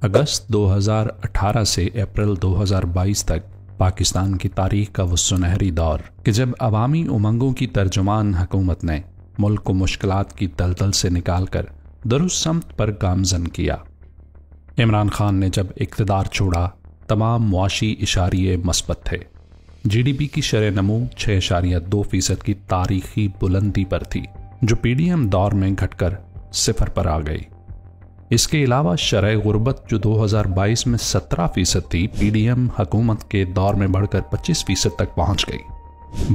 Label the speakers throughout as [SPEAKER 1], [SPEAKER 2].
[SPEAKER 1] अगस्त 2018 से अप्रैल 2022 तक पाकिस्तान की तारीख का वो सुनहरी दौर कि जब अवामी उमंगों की तर्जुमान हुकूमत ने मुल्क को मुश्किलात की दलदल से निकालकर दुरुस्त समत पर गामजन किया। इमरान खान ने जब इक़्तिदार छोड़ा, तमाम मुआशी इशारिये मस्बत थे। GDP की शरह नमू 6.2% की तारीखी बुलंदी पर थी, जो PDM दौर में घटकर 0 पर आ गई। इसके अलावा शरह गुर्बत जो 2022 में 17% थी, PDM हुकूमत के दौर में बढ़कर 25% तक पहुंच गई।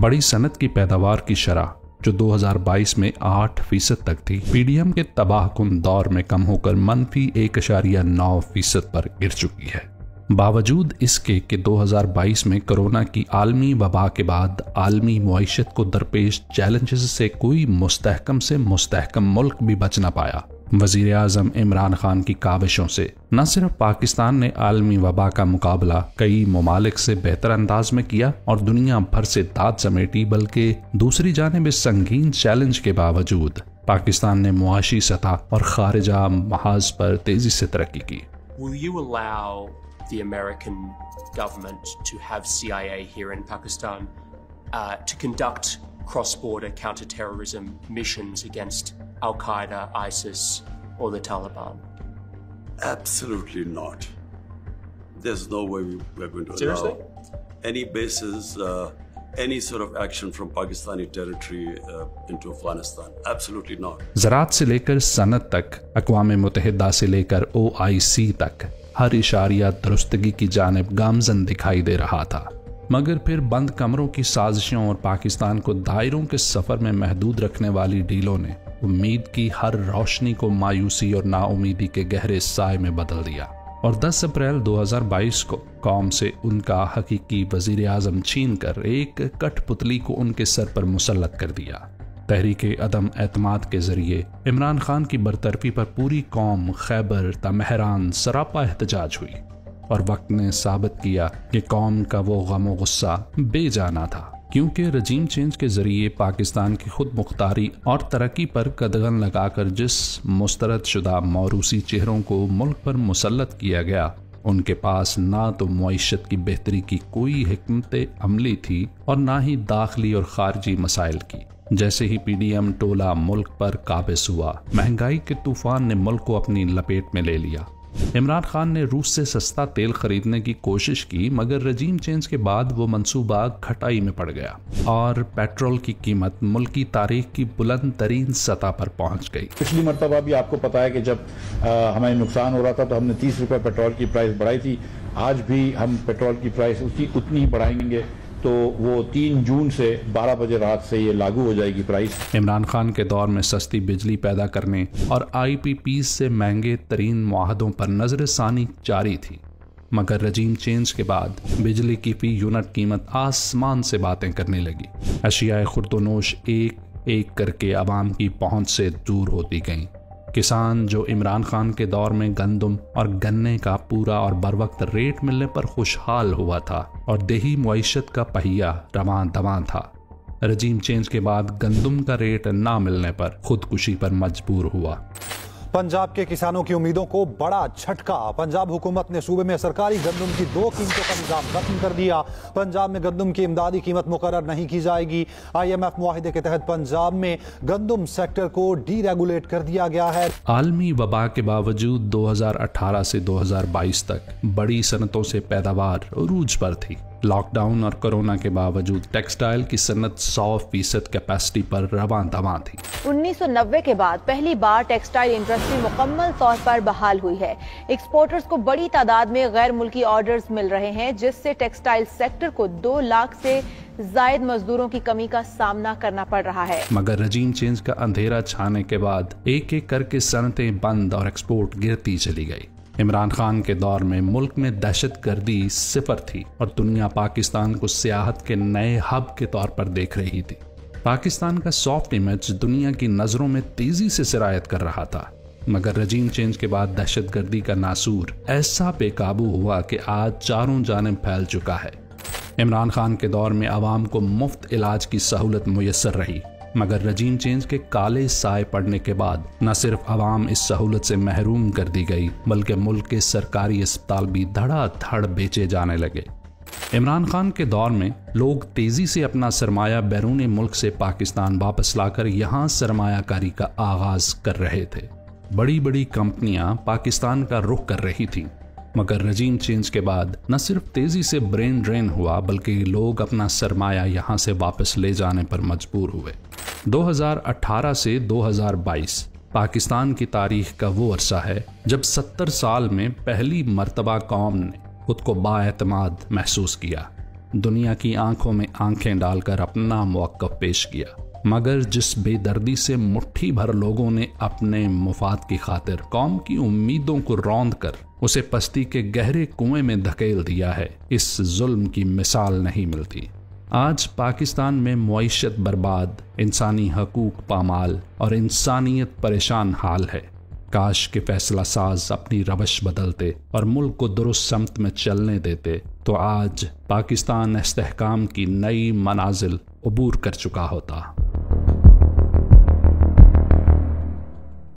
[SPEAKER 1] बड़ी सनत की पैदावार की शरह जो 2022 में 8% तक थी, PDM के तबाहकुन दौर में कम होकर -1.9% पर गिर चुकी है। बावजूद इसके कि 2022 में कोरोना की आलमी वबा के बाद आलमी मुआइशत को दरपेश चैलेंजेस से कोई मुस्तहकम से मुस्तहकम मुल्क भी बच न पाया। वज़ीर आज़म इमरान खान की काविशों से न सिर्फ पाकिस्तान ने आलमी वबा का मुकाबला कई ममालिक से बेहतर अंदाज में किया और दुनिया भर से दाद समेटी, बल्कि दूसरी जानिब इस संगीन चैलेंज के बावजूद पाकिस्तान ने मुआशी सतह और खारिजा महाज पर तेजी से तरक्की की।
[SPEAKER 2] Will you allow the American government to have CIA here in Pakistan to conduct cross-border counter-terrorism missions against Al-Qaeda, ISIS, or the Taliban?
[SPEAKER 3] Absolutely not. There's no way we're going to
[SPEAKER 2] Seriously?
[SPEAKER 3] allow any bases, any sort of action from Pakistani territory into Afghanistan. Absolutely not.
[SPEAKER 1] ज़राअत से लेकर सनत तक, अक़वाम मुत्तहिदा से लेकर OIC तक हर इशारिया दुरुस्तगी की जानिब गामजन दिखाई दे रहा था, मगर फिर बंद कमरों की साजिशों और पाकिस्तान को दायरों के सफ़र में महदूद रखने वाली डीलों ने उम्मीद की हर रोशनी को मायूसी और नाउमीदी के गहरे साए में बदल दिया। और 10 अप्रैल 2022 को कौम से उनका हकीकी वज़ीर आज़म छीन कर एक कठपुतली को उनके सर पर मुसल्लत कर दिया। तहरीक अदम एतमाद के जरिए इमरान खान की बरतरफी पर पूरी कौम खैबर तमहरान सरापा एहतजाज हुई और वक्त ने साबित किया कि कौम का वो गम व गुस्सा बेजाना था, क्योंकि रजीम चेंज के जरिए पाकिस्तान की खुद मुख्तारी और तरक्की पर कदगन लगाकर जिस मुस्तरद शुदा मौरूसी चेहरों को मुल्क पर मुसल्लत किया गया, उनके पास ना तो मुआइशत की बेहतरी की कोई हिकमत अमली थी और ना ही दाखिली और खारजी मसाइल की। जैसे ही PDM टोला मुल्क पर काबिज हुआ, महंगाई के तूफान ने मुल्क को अपनी लपेट में ले लिया। इमरान खान ने रूस से सस्ता तेल खरीदने की कोशिश की, मगर रजीम चेंज के बाद वो मंसूबा खटाई में पड़ गया और पेट्रोल की कीमत मुल्क की तारीख की बुलंद तरीन सतह पर पहुंच गई।
[SPEAKER 4] पिछली मरतबा भी आपको पता है कि जब हमें नुकसान हो रहा था तो हमने 30 रुपये पेट्रोल की प्राइस बढ़ाई थी। आज भी हम पेट्रोल की प्राइस उतनी ही बढ़ाएंगे, तो वो 3 जून से 12 बजे रात से ये लागू हो जाएगी प्राइस।
[SPEAKER 1] इमरान खान के दौर में सस्ती बिजली पैदा करने और IPPs से महंगे तरीन मुआहदों पर नजर सानी जारी थी, मगर रजीम चेंज के बाद बिजली की फी यूनिट कीमत आसमान से बातें करने लगी। अशियाए खुर्दोनोश एक एक करके आवाम की पहुंच से दूर होती गईं। किसान जो इमरान खान के दौर में गंदम और गन्ने का पूरा और बरवक्त रेट मिलने पर खुशहाल हुआ था और देही मुआइशत का पहिया रवां दवां था, रजीम चेंज के बाद गंदम का रेट ना मिलने पर खुदकुशी पर मजबूर हुआ।
[SPEAKER 5] पंजाब के किसानों की उम्मीदों को बड़ा झटका। पंजाब हुकूमत ने सूबे में सरकारी गंदम की 2 कीमतों का निजाम खत्म कर दिया। पंजाब में गंदम की इमदादी कीमत मुकर्रर नहीं की जाएगी। IMF मुआहिदे के तहत पंजाब में गंदम सेक्टर को डीरेगुलेट कर दिया गया है।
[SPEAKER 1] आलमी वबा के बावजूद 2018 से 2022 तक बड़ी सनतों से पैदावार उरूज पर थी। लॉकडाउन और कोरोना के बावजूद टेक्सटाइल की सनत 100% कैपेसिटी पर रवां दवां थी।
[SPEAKER 6] 1990 के बाद पहली बार टेक्सटाइल इंडस्ट्री मुकम्मल तौर पर बहाल हुई है। एक्सपोर्टर्स को बड़ी तादाद में गैर मुल्की ऑर्डर्स मिल रहे हैं, जिससे टेक्सटाइल सेक्टर को 2 लाख से जायद मजदूरों की कमी का सामना करना पड़ रहा है।
[SPEAKER 1] मगर रजीम चेंज का अंधेरा छाने के बाद एक एक करके सनतें बंद और एक्सपोर्ट गिरती चली गई। इमरान खान के दौर में मुल्क में दहशतगर्दी 0 थी और दुनिया पाकिस्तान को सियाहत के नए हब के तौर पर देख रही थी। पाकिस्तान का सॉफ्ट इमेज दुनिया की नजरों में तेजी से सिरायत कर रहा था, मगर रजीम चेंज के बाद दहशतगर्दी का नासूर ऐसा बेकाबू हुआ कि आज चारों जानिब फैल चुका है। इमरान खान के दौर में आवाम को मुफ्त इलाज की सहूलत मुयस्सर रही, मगर रजीम चेंज के काले साए पड़ने के बाद न सिर्फ आवाम इस सहूलत से महरूम कर दी गई बल्कि मुल्क के सरकारी अस्पताल भी धड़ाधड़ बेचे जाने लगे। इमरान खान के दौर में लोग तेजी से अपना सरमाया बैरून मुल्क से पाकिस्तान वापस लाकर यहाँ सरमायाकारी का आगाज कर रहे थे। बड़ी बड़ी कंपनियां पाकिस्तान का रुख कर रही थीं, मगर रजीम चेंज के बाद न सिर्फ तेजी से ब्रेन ड्रेन हुआ बल्कि लोग अपना सरमाया यहाँ से वापस ले जाने पर मजबूर हुए। 2018 से 2022 पाकिस्तान की तारीख का वो अरसा है जब 70 साल में पहली मर्तबा कौम ने खुद को बाएतमाद महसूस किया, दुनिया की आंखों में आंखें डालकर अपना मौक़िफ़ पेश किया। मगर जिस बेदर्दी से मुट्ठी भर लोगों ने अपने मुफाद की खातिर कौम की उम्मीदों को रौंद कर उसे पस्ती के गहरे कुएं में धकेल दिया है, इस जुल्म की मिसाल नहीं मिलती। आज पाकिस्तान में मुईशत बर्बाद, इंसानी हकूक पामाल और इंसानियत परेशान हाल है। काश के फैसला साज अपनी रवश बदलते और मुल्क को दुरुस्त समत में चलने देते तो आज पाकिस्तान इस्तेहकाम की नई मनाजिल अबूर कर चुका होता।